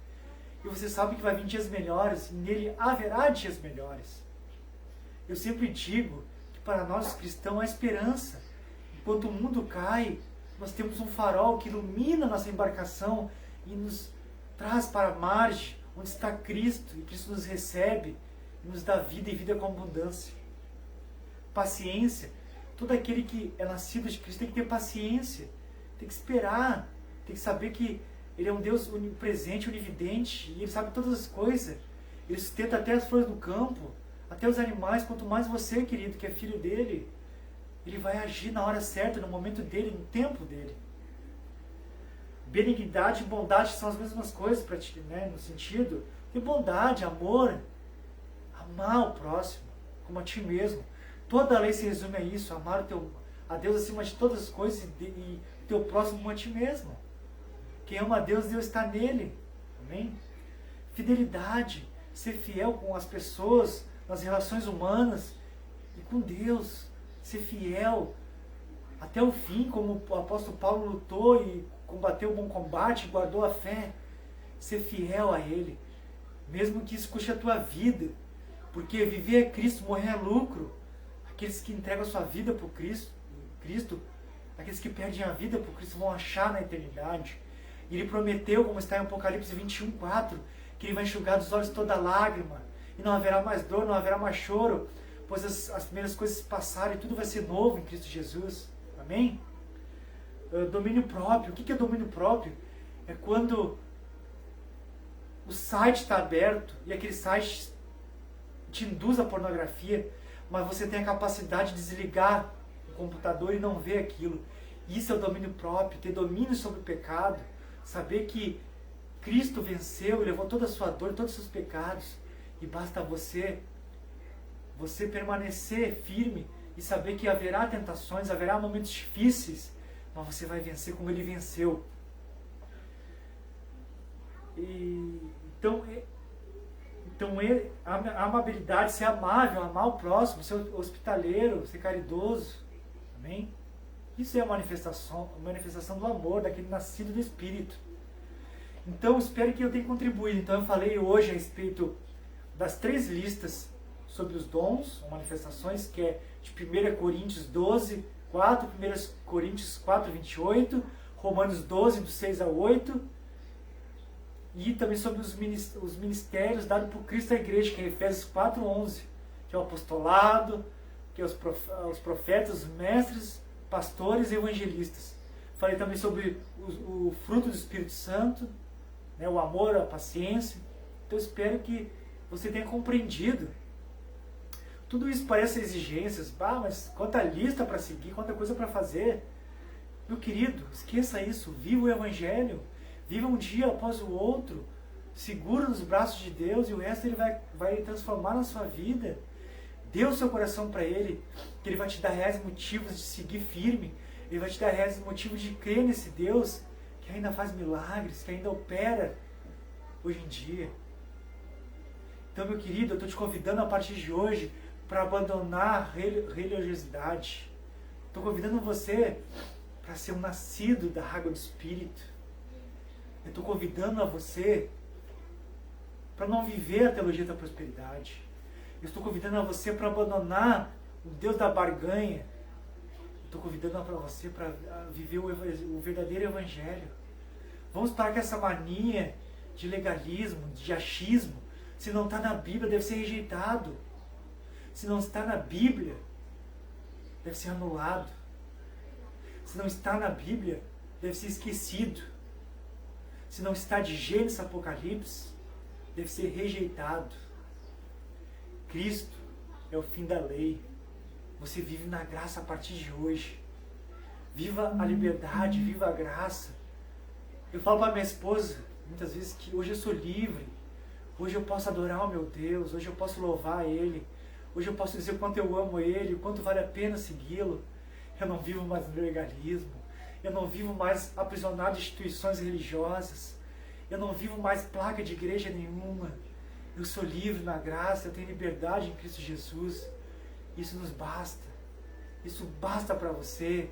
E você sabe que vai vir dias melhores, e nele haverá dias melhores. Eu sempre digo que para nós cristãos há esperança. Enquanto o mundo cai, nós temos um farol que ilumina a nossa embarcação e nos traz para a margem, onde está Cristo, e Cristo nos recebe e nos dá vida e vida com abundância. Paciência. Todo aquele que é nascido de Cristo tem que ter paciência, tem que esperar, tem que saber que Ele é um Deus onipresente, onividente, e Ele sabe todas as coisas. Ele sustenta até as flores do campo, até os animais. Quanto mais você, querido, que é filho dele, Ele vai agir na hora certa, no momento dele, no tempo dele. Benignidade e bondade são as mesmas coisas para ti, né? No sentido de bondade, amor, amar o próximo como a ti mesmo. Toda a lei se resume a isso: amar a Deus acima de todas as coisas e o teu próximo como a ti mesmo. Quem ama a Deus, Deus está nele. Amém? Fidelidade, ser fiel com as pessoas, nas relações humanas e com Deus. Ser fiel até o fim, como o apóstolo Paulo lutou e combateu o bom combate, guardou a fé. Ser fiel a Ele, mesmo que isso custe a tua vida, porque viver é Cristo, morrer é lucro. Aqueles que entregam a sua vida por Cristo, aqueles que perdem a vida por Cristo vão achar na eternidade. E Ele prometeu, como está em Apocalipse 21:4, que Ele vai enxugar dos olhos toda lágrima, e não haverá mais dor, não haverá mais choro, pois as primeiras coisas passaram e tudo vai ser novo em Cristo Jesus. Amém? Domínio próprio. O que é domínio próprio? É quando o site está aberto e aquele site te induz à pornografia, mas você tem a capacidade de desligar o computador e não ver aquilo. Isso é o domínio próprio, ter domínio sobre o pecado, saber que Cristo venceu e levou toda a sua dor, todos os seus pecados, e basta você permanecer firme e saber que haverá tentações, haverá momentos difíceis, mas você vai vencer como Ele venceu. Então a amabilidade, ser amável, amar o próximo, ser hospitaleiro, ser caridoso. Amém? Isso é a manifestação do amor, daquele nascido do Espírito. Então, espero que eu tenha contribuído. Então, eu falei hoje a respeito das 3 listas sobre os dons, ou manifestações, que é de 1 Coríntios 12, 4, 1 Coríntios 4, 28, Romanos 12, do 6 ao 8, e também sobre os ministérios dados por Cristo à igreja, que é Efésios 4, 11, que é o apostolado, que é os profetas, os mestres, pastores e evangelistas. Falei também sobre o fruto do Espírito Santo, né, o amor, a paciência. Então, espero que você tenha compreendido. Tudo isso parece exigências, mas quanta lista para seguir, quanta coisa para fazer. Meu querido, esqueça isso, viva o Evangelho, viva um dia após o outro, seguro nos braços de Deus, e o resto Ele vai transformar na sua vida. Dê o seu coração para Ele, que Ele vai te dar reais motivos de seguir firme, Ele vai te dar reais motivos de crer nesse Deus que ainda faz milagres, que ainda opera hoje em dia. Então, meu querido, eu estou te convidando a partir de hoje para abandonar a religiosidade. Estou convidando você para ser um nascido da água do Espírito. Eu estou convidando a você para não viver a teologia da prosperidade. Eu estou convidando a você para abandonar o Deus da barganha. Eu estou convidando para você para viver o verdadeiro Evangelho. Vamos parar com essa mania de legalismo, de achismo. Se não está na Bíblia, deve ser rejeitado. Se não está na Bíblia, deve ser anulado. Se não está na Bíblia, deve ser esquecido. Se não está de Gênesis a Apocalipse, deve ser rejeitado. Cristo é o fim da lei. Você vive na graça a partir de hoje. Viva a liberdade, viva a graça. Eu falo para minha esposa, muitas vezes, que hoje eu sou livre. Hoje eu posso adorar o meu Deus, hoje eu posso louvar Ele. Hoje eu posso dizer o quanto eu amo Ele, o quanto vale a pena segui-lo. Eu não vivo mais no legalismo. Eu não vivo mais aprisionado em instituições religiosas. Eu não vivo mais placa de igreja nenhuma. Eu sou livre na graça, eu tenho liberdade em Cristo Jesus. Isso nos basta. Isso basta para você.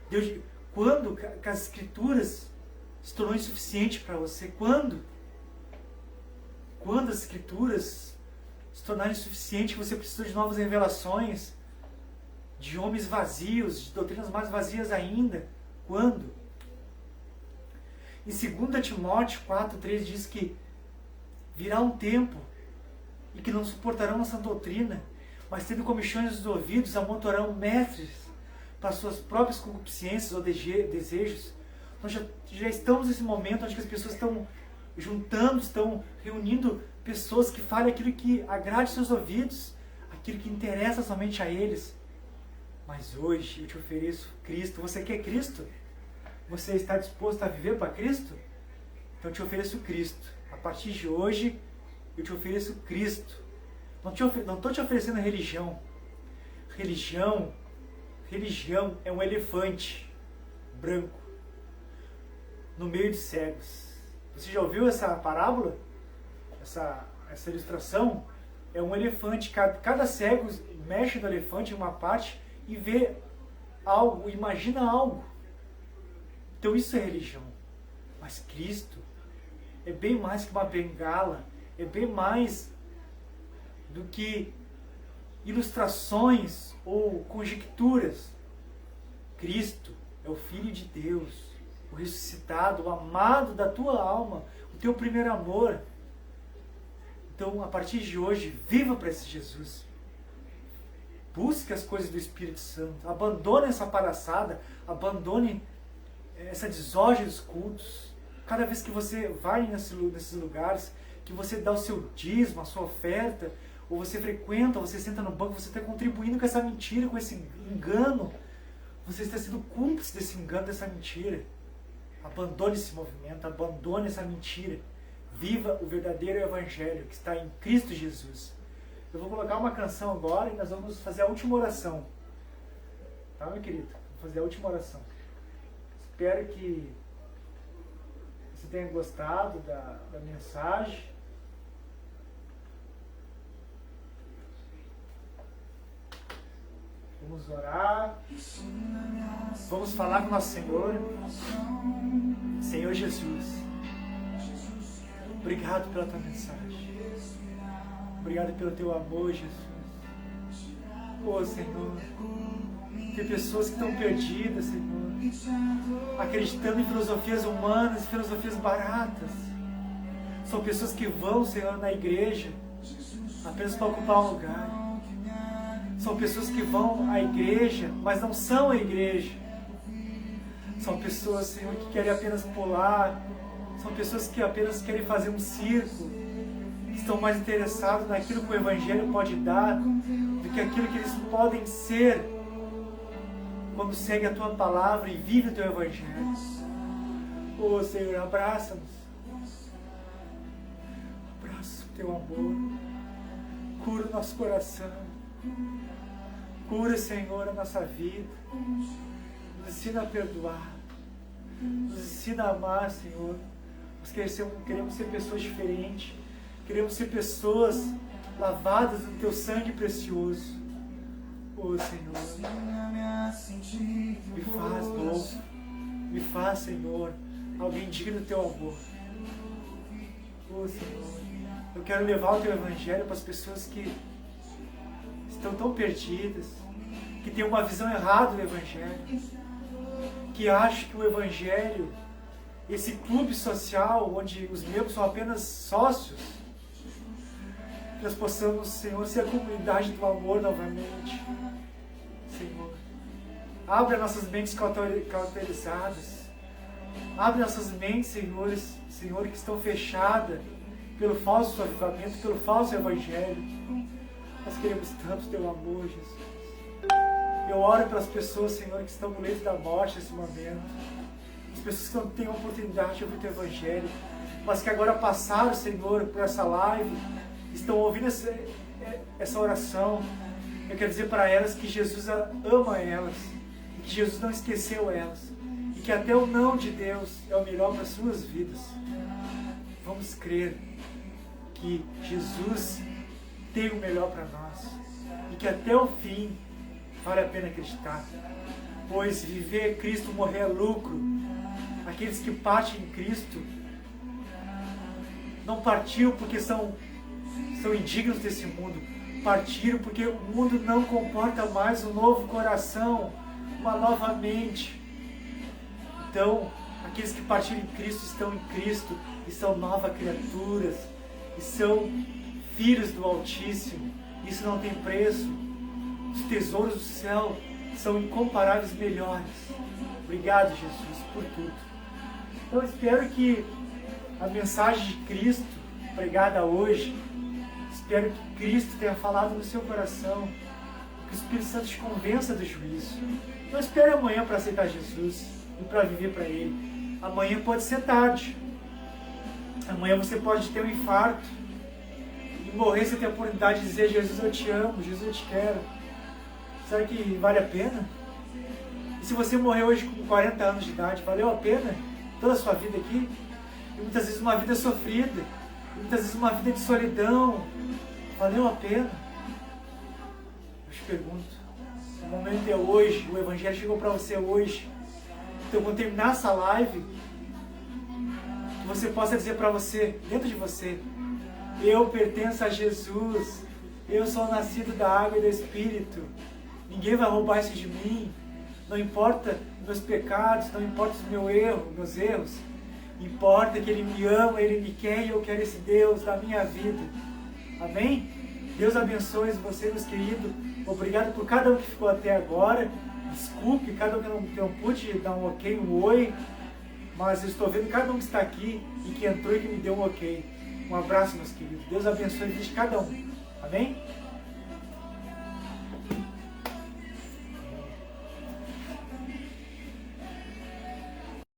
Deus, quando que as Escrituras se tornou insuficiente para você? Quando? Quando as Escrituras se tornarem insuficientes, você precisa de novas revelações. de homens vazios, de doutrinas mais vazias ainda. Quando? Em 2 Timóteo 4,3 diz que virá um tempo e que não suportarão a sã doutrina, mas tendo comichões dos ouvidos, amontoarão mestres para suas próprias concupiscências ou desejos. Nós já estamos nesse momento onde as pessoas estão juntando, estão reunindo pessoas que falem aquilo que agrade seus ouvidos, aquilo que interessa somente a eles. Mas hoje eu te ofereço Cristo. Você quer Cristo? Você está disposto a viver para Cristo? Então eu te ofereço Cristo. A partir de hoje eu te ofereço Cristo. Não estou te oferecendo religião. Religião é um elefante branco no meio de cegos. Você já ouviu essa parábola? Essa ilustração? É um elefante. Cada cego mexe no elefante em uma parte e vê algo, imagina algo. Então isso é religião. Mas Cristo é bem mais que uma bengala, é bem mais do que ilustrações ou conjecturas. Cristo é o Filho de Deus, o ressuscitado, o amado da tua alma, o teu primeiro amor. Então, a partir de hoje, viva para esse Jesus. Busque as coisas do Espírito Santo. Abandone essa palhaçada, abandone essa desordem dos cultos. Cada vez que você vai nesses lugares, que você dá o seu dízimo, a sua oferta, ou você frequenta, ou você senta no banco, você está contribuindo com essa mentira, com esse engano. Você está sendo cúmplice desse engano, dessa mentira. Abandone esse movimento, abandone essa mentira. Viva o verdadeiro Evangelho que está em Cristo Jesus. Eu vou colocar uma canção agora e nós vamos fazer a última oração. Tá, meu querido? Vou fazer a última oração. Espero que você tenha gostado da mensagem. Vamos orar. Vamos falar com nosso Senhor. Senhor Jesus, obrigado pela tua mensagem. Obrigado pelo teu amor, Jesus. Oh, Senhor, tem pessoas que estão perdidas, Senhor, acreditando em filosofias humanas, filosofias baratas. São pessoas que vão, Senhor, na igreja apenas para ocupar um lugar. São pessoas que vão à igreja, mas não são a igreja. São pessoas, Senhor, que querem apenas pular. São pessoas que apenas querem fazer um circo. Estão mais interessados naquilo que o Evangelho pode dar do que aquilo que eles podem ser quando segue a Tua Palavra e vive o Teu Evangelho. Oh, Senhor, abraça-nos. Abraça o Teu amor. Cura o nosso coração. Cura, Senhor, a nossa vida. Nos ensina a perdoar. Nos ensina a amar, Senhor. Nós queremos ser pessoas diferentes. Queremos ser pessoas lavadas no Teu sangue precioso. Oh, Senhor, me faz novo. Me faz, Senhor, alguém digno do Teu amor. Oh, Senhor, eu quero levar o Teu Evangelho para as pessoas que estão tão perdidas, que têm uma visão errada do Evangelho, que acham que o Evangelho, esse clube social onde os membros são apenas sócios, que nós possamos, Senhor, ser a comunidade do amor novamente. Senhor, abre nossas mentes cauterizadas, abre nossas mentes, Senhor, que estão fechadas pelo falso avivamento, pelo falso Evangelho. Nós queremos tanto Teu amor, Jesus. Eu oro pelas pessoas, Senhor, que estão no leito da morte nesse momento. As pessoas que não têm a oportunidade de ouvir o Teu Evangelho, mas que agora passaram, Senhor, por essa live, estão ouvindo essa oração. Eu quero dizer para elas que Jesus ama elas, e que Jesus não esqueceu elas, e que até o não de Deus é o melhor para as suas vidas. Vamos crer que Jesus tem o melhor para nós, e que até o fim vale a pena acreditar, pois viver é Cristo, morrer é lucro. Aqueles que partem em Cristo não partiu porque são indignos desse mundo, partiram porque o mundo não comporta mais um novo coração, uma nova mente. Então, aqueles que partiram em Cristo estão em Cristo e são novas criaturas e são filhos do Altíssimo. Isso não tem preço. Os tesouros do céu são incomparáveis melhores. Obrigado, Jesus, por tudo. Então, espero que a mensagem de Cristo pregada hoje, espero que Cristo tenha falado no seu coração, que o Espírito Santo te convença do juízo. Não espere amanhã para aceitar Jesus e para viver para Ele. Amanhã pode ser tarde. Amanhã você pode ter um infarto e morrer sem ter a oportunidade de dizer: Jesus, eu te amo, Jesus, eu te quero. Será que vale a pena? E se você morrer hoje com 40 anos de idade, valeu a pena toda a sua vida aqui? E muitas vezes uma vida sofrida, e muitas vezes uma vida de solidão, valeu a pena? Eu te pergunto. O momento é hoje, o Evangelho chegou para você hoje. Então, quando terminar essa live, que você possa dizer para você, dentro de você: eu pertenço a Jesus, eu sou nascido da água e do Espírito, ninguém vai roubar isso de mim, não importa meus pecados, não importa os meus erros, importa que Ele me ama, Ele me quer e eu quero esse Deus na minha vida. Amém? Deus abençoe você, meus queridos. Obrigado por cada um que ficou até agora. Desculpe cada um que não pude dar um ok, um oi, mas eu estou vendo cada um que está aqui e que entrou e que me deu um ok. Um abraço, meus queridos. Deus abençoe a vida de cada um. Amém?